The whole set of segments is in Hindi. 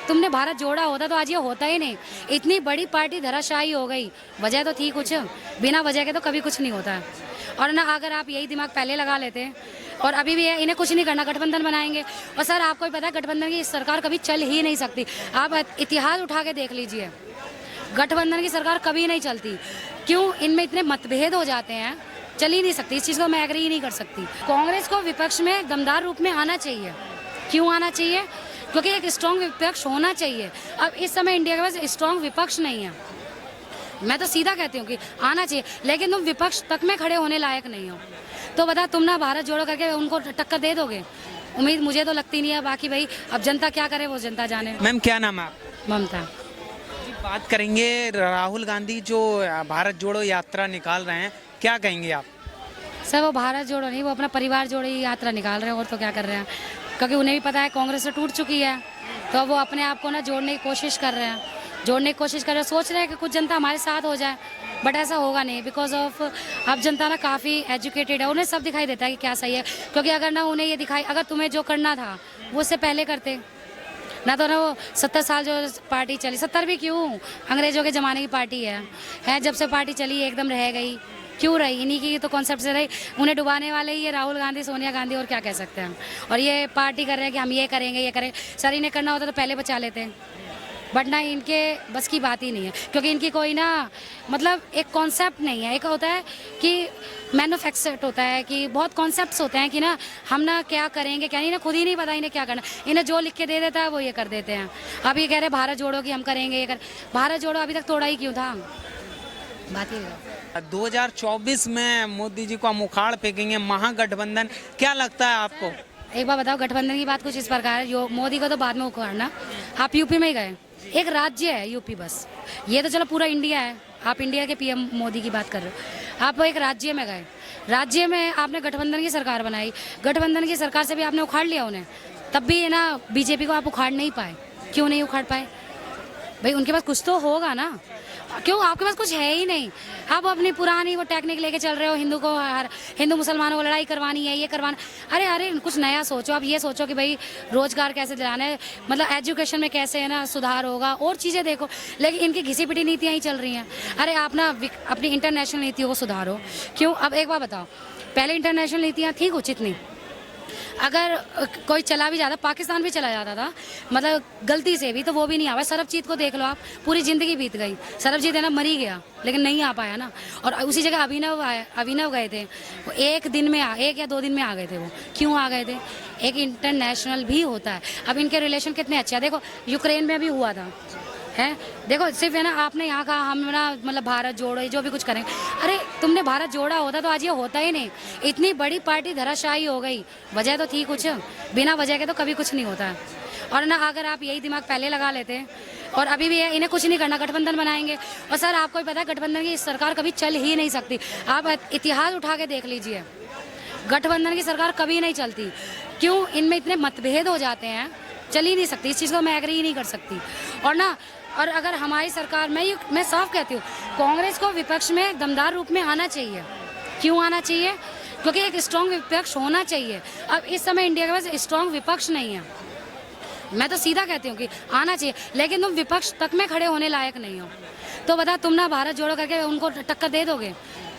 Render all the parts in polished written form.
तुमने भारत जोड़ा होता तो आज ये होता ही नहीं। इतनी बड़ी पार्टी धराशायी हो गई, वजह तो थी कुछ, बिना वजह के तो कभी कुछ नहीं होता है। और ना अगर आप यही दिमाग पहले लगा लेते और अभी भी है, इन्हें कुछ नहीं करना, गठबंधन बनाएंगे। और सर आपको भी पता है गठबंधन की सरकार कभी चल ही नहीं सकती। आप इतिहास उठा के देख लीजिए, गठबंधन की सरकार कभी नहीं चलती। क्यों? इनमें इतने मतभेद हो जाते हैं, चल ही नहीं सकती। इस चीज़ को मैं एग्री ही नहीं कर सकती। कांग्रेस को विपक्ष में दमदार रूप में आना चाहिए। क्यों आना चाहिए? क्योंकि एक स्ट्रॉन्ग विपक्ष होना चाहिए। अब इस समय इंडिया के पास स्ट्रॉन्ग विपक्ष नहीं है। मैं तो सीधा कहती हूँ कि आना चाहिए, लेकिन तुम विपक्ष तक में खड़े होने लायक नहीं हो। तो बता, तुम ना भारत जोड़ो करके उनको टक्कर दे दोगे? उम्मीद मुझे तो लगती नहीं है। बाकी भाई अब जनता क्या करे वो जनता जाने। मैम क्या नाम है आप? ममता। जी, बात करेंगे राहुल गांधी जो भारत जोड़ो यात्रा निकाल रहे हैं, क्या कहेंगे आप? सर वो भारत जोड़ो नहीं, वो अपना परिवार जोड़ो ही यात्रा निकाल रहे हैं, और तो क्या कर रहे हैं। क्योंकि उन्हें भी पता है कांग्रेस से टूट चुकी है, तो वो अपने आप को ना जोड़ने की कोशिश कर रहे हैं, सोच रहे हैं कि कुछ जनता हमारे साथ हो जाए। बट ऐसा होगा नहीं, बिकॉज ऑफ अब जनता ना काफ़ी एजुकेटेड है, उन्हें सब दिखाई देता है कि क्या सही है। क्योंकि अगर ना उन्हें ये दिखाई, अगर तुम्हें जो करना था वो उससे पहले करते ना, तो ना वो 70 साल जो पार्टी चली, 70 भी क्यों, अंग्रेजों के ज़माने की पार्टी है। जब से पार्टी चली एकदम रह गई, क्यों रही? इन्हीं की तो कॉन्सेप्ट से रही। उन्हें डुबाने वाले ही ये राहुल गांधी, सोनिया गांधी, और क्या कह सकते हैं हम। और ये पार्टी कर रहे हैं कि हम ये करेंगे, ये करें। सर इन्हें करना होता तो पहले बचा लेते, बट ना इनके बस की बात ही नहीं है। क्योंकि इनकी कोई ना मतलब एक कॉन्सेप्ट नहीं है। एक होता है कि मैन्युफैक्चर्ड होता है कि बहुत कॉन्सेप्ट्स होते हैं कि ना हम ना क्या करेंगे क्या नहीं, ना खुद ही नहीं पता इन्हें क्या करना। इन्हें जो लिख के दे देता है वो ये कर देते हैं। अब ये कह रहे भारत जोड़ो कि हम करेंगे ये कर। भारत जोड़ो अभी तक तोड़ा ही क्यों था? बात ही 2024 में मोदी जी को हम उखाड़ फेंकेंगे, महागठबंधन, क्या लगता है आपको? एक बार बताओ, गठबंधन की बात कुछ इस प्रकार है, मोदी को तो बाद में उखाड़ना। आप यूपी में ही गए, एक राज्य है यूपी बस, ये तो चलो पूरा इंडिया है। आप इंडिया के पीएम मोदी की बात कर रहे हो, आप एक राज्य में गए, राज्य में आपने गठबंधन की सरकार बनाई, गठबंधन की सरकार से भी आपने उखाड़ लिया उन्हें, तब भी है ना बीजेपी को आप उखाड़ नहीं पाए। क्यों नहीं उखाड़ पाए? भाई उनके पास कुछ तो होगा ना। क्यों? आपके पास कुछ है ही नहीं। आप अपनी पुरानी वो टेक्निक लेके चल रहे हो, हिंदू मुसलमानों को लड़ाई करवानी है, ये करवाना। अरे कुछ नया सोचो। आप ये सोचो कि भाई रोजगार कैसे दिलाना है, मतलब एजुकेशन में कैसे है ना सुधार होगा, और चीज़ें देखो। लेकिन इनकी घिसी पिटी नीतियाँ ही चल रही हैं। अरे आप ना अपनी इंटरनेशनल नीतियों को सुधारो। क्यों? अब एक बार बताओ, पहले इंटरनेशनल नीतियाँ थी कुछ इतनी, अगर कोई चला भी जाता, पाकिस्तान भी चला जाता था मतलब गलती से भी, तो वो भी नहीं आ पाया। सरबजीत को देख लो आप, पूरी ज़िंदगी बीत गई, सरबजीत है ना मर ही गया, लेकिन नहीं आ पाया ना। और उसी जगह अभिनव गए थे, वो एक या 2 दिन में आ गए थे। वो क्यों आ गए थे? एक इंटरनेशनल भी होता है। अब इनके रिलेशन कितने अच्छे हैं, देखो यूक्रेन में भी हुआ था है। देखो सिर्फ है ना आपने यहाँ कहा हम ना मतलब भारत जोड़ो जो भी कुछ करेंगे। अरे तुमने भारत जोड़ा होता तो आज ये होता ही नहीं। इतनी बड़ी पार्टी धराशायी हो गई, वजह तो थी कुछ, बिना वजह के तो कभी कुछ नहीं होता है। और ना अगर आप यही दिमाग पहले लगा लेते और अभी भी है, इन्हें कुछ नहीं करना, गठबंधन बनाएंगे। और सर आपको भी पता है गठबंधन की सरकार कभी चल ही नहीं सकती। आप इतिहास उठा के देख लीजिए, गठबंधन की सरकार कभी नहीं चलती। क्यों? इनमें इतने मतभेद हो जाते हैं, चल ही नहीं सकती। इस चीज़ को मैं एग्री ही नहीं कर सकती। और अगर हमारी सरकार, मैं साफ कहती हूँ, कांग्रेस को विपक्ष में दमदार रूप में आना चाहिए। क्यों आना चाहिए? क्योंकि एक स्ट्रॉन्ग विपक्ष होना चाहिए। अब इस समय इंडिया के पास स्ट्रॉन्ग विपक्ष नहीं है। मैं तो सीधा कहती हूँ कि आना चाहिए, लेकिन तुम विपक्ष तक में खड़े होने लायक नहीं हो। तो बता, तुम ना भारत जोड़ो करके उनको टक्कर दे दोगे?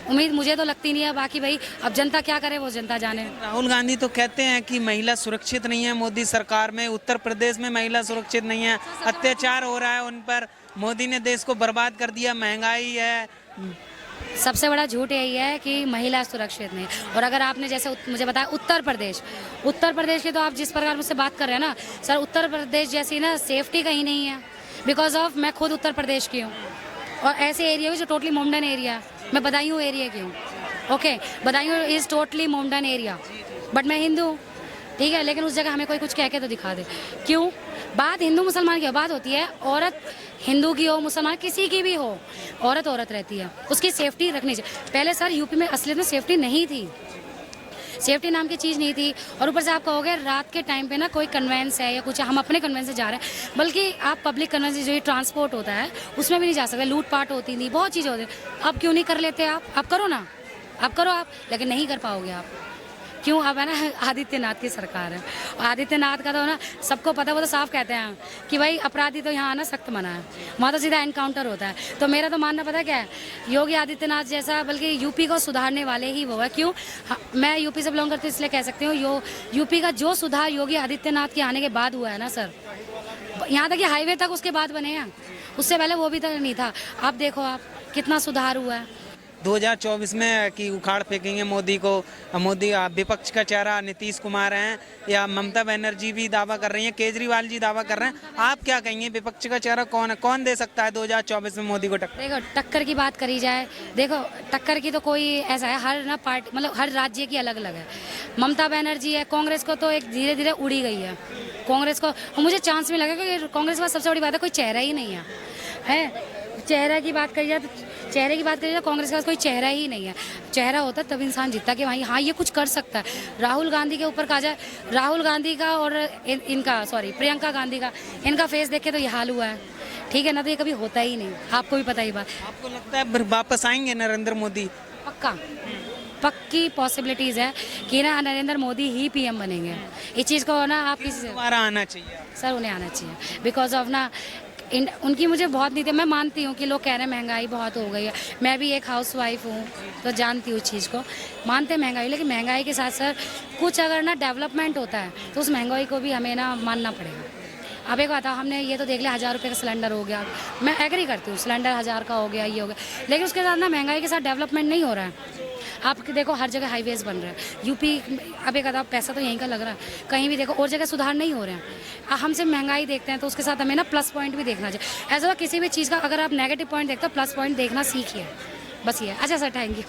उम्मीद मुझे तो लगती नहीं है। बाकी भाई अब जनता क्या करे वो जनता जाने। राहुल गांधी तो कहते हैं कि महिला सुरक्षित नहीं है मोदी सरकार में, उत्तर प्रदेश में महिला सुरक्षित नहीं है, अत्याचार हो रहा है उन पर, मोदी ने देश को बर्बाद कर दिया, महंगाई है। सबसे बड़ा झूठ यही है कि महिला सुरक्षित नहीं। और अगर आपने जैसे मुझे बताया उत्तर प्रदेश की, तो आप जिस प्रकार मुझसे बात कर रहे हैं ना सर, उत्तर प्रदेश जैसी ना सेफ्टी कहीं नहीं है। बिकॉज ऑफ मैं खुद उत्तर प्रदेश की हूँ, और ऐसे एरिया जो टोटली मोमडन एरिया, मैं बदायूं एरिया की हूँ। Okay, Badaun is totally Mohammedan area, but मैं हिंदू हूँ, ठीक है। लेकिन उस जगह हमें कोई कुछ कह के तो दिखा दे। क्यों? बात हिंदू मुसलमान की बात होती है, औरत हिंदू की हो मुसलमान किसी की भी हो, औरत रहती है, उसकी सेफ्टी रखनी चाहिए। पहले सर यूपी में असलियत में सेफ्टी नहीं थी, सेफ्टी नाम की चीज़ नहीं थी। और ऊपर से आप कहोगे रात के टाइम पे ना कोई कन्वेंस है या कुछ, हम अपने कन्वेंस से जा रहे हैं, बल्कि आप पब्लिक कन्वेंस जो ये ट्रांसपोर्ट होता है उसमें भी नहीं जा सकते, लूटपाट होती थी, बहुत चीज़ें होती। अब क्यों नहीं कर लेते आप करो ना, आप करो आप, लेकिन नहीं कर पाओगे आप। क्यों अब है ना आदित्यनाथ की सरकार है। आदित्यनाथ का तो ना सबको पता, वो तो साफ कहते हैं कि भाई अपराधी तो यहाँ आना सख्त मना है, वहाँ तो सीधा एनकाउंटर होता है। तो मेरा तो मानना पता क्या है, योगी आदित्यनाथ जैसा बल्कि यूपी को सुधारने वाले ही वो है। क्यों? मैं यूपी से बिलोंग करती हूँ इसलिए कह सकती हूँ, यूपी का जो सुधार योगी आदित्यनाथ के आने के बाद हुआ है ना सर, यहाँ तक कि हाईवे तक उसके बाद बने हैं, उससे पहले वो भी तक नहीं था। अब देखो आप कितना सुधार हुआ है। 2024 में कि उखाड़ फेंकेंगे मोदी को, मोदी विपक्ष का चेहरा नीतीश कुमार हैं या ममता बनर्जी भी दावा कर रही हैं, केजरीवाल जी दावा कर रहे हैं, आप क्या कहेंगे विपक्ष का चेहरा कौन है, कौन दे सकता है 2024 में मोदी को टक्कर? देखो टक्कर की बात करी जाए, देखो टक्कर की तो कोई ऐसा है, हर ना पार्टी मतलब हर राज्य की अलग अलग है। ममता बनर्जी है, कांग्रेस को तो एक धीरे धीरे उड़ी गई है कांग्रेस को, मुझे चांस भी लगा क्योंकि कांग्रेस के पास सबसे बड़ी बात है कोई चेहरा ही नहीं है। चेहरा की बात करी जाए तो कांग्रेस के पास कोई चेहरा ही नहीं है। चेहरा होता तब इंसान जीतता कि भाई हाँ ये कुछ कर सकता है। राहुल गांधी के ऊपर कहा जाए, राहुल गांधी का और इनका प्रियंका गांधी का, इनका फेस देख के तो ये हाल हुआ है, ठीक है ना, तो ये कभी होता ही नहीं, आपको भी पता ही बात। आपको लगता है वापस आएंगे नरेंद्र मोदी? पक्की पॉसिबिलिटीज़ है कि ना नरेंद्र मोदी ही पीएम बनेंगे। इस चीज़ को ना आप किसी से दोबारा आना चाहिए सर, उन्हें आना चाहिए बिकॉज ऑफ ना उनकी मुझे बहुत नीति। मैं मानती हूँ कि लोग कह रहे हैं महंगाई बहुत हो गई है, मैं भी एक हाउसवाइफ हूँ तो जानती हूँ इस चीज़ को, मानते हैं महंगाई, लेकिन महंगाई के साथ सर कुछ अगर ना डेवलपमेंट होता है तो उस महंगाई को भी हमें ना मानना पड़ेगा। अब एक बात, हमने ये तो देख लिया 1000 रुपये का सिलेंडर हो गया, मैं एग्री करती हूँ सिलेंडर 1000 का हो गया, ये हो गया, लेकिन उसके साथ ना महंगाई के साथ डेवलपमेंट नहीं हो रहा है। आप देखो हर जगह हाईवेज बन रहे हैं यूपी, अब एक आधा पैसा तो यहीं का लग रहा है, कहीं भी देखो और जगह सुधार नहीं हो रहे हैं। हम सिर्फ महंगाई देखते हैं तो उसके साथ हमें ना प्लस पॉइंट भी देखना चाहिए। ऐसा किसी भी चीज़ का अगर आप नेगेटिव पॉइंट देखते हो, प्लस पॉइंट देखना सीखिए, बस ये। अच्छा सर, थैंक यू।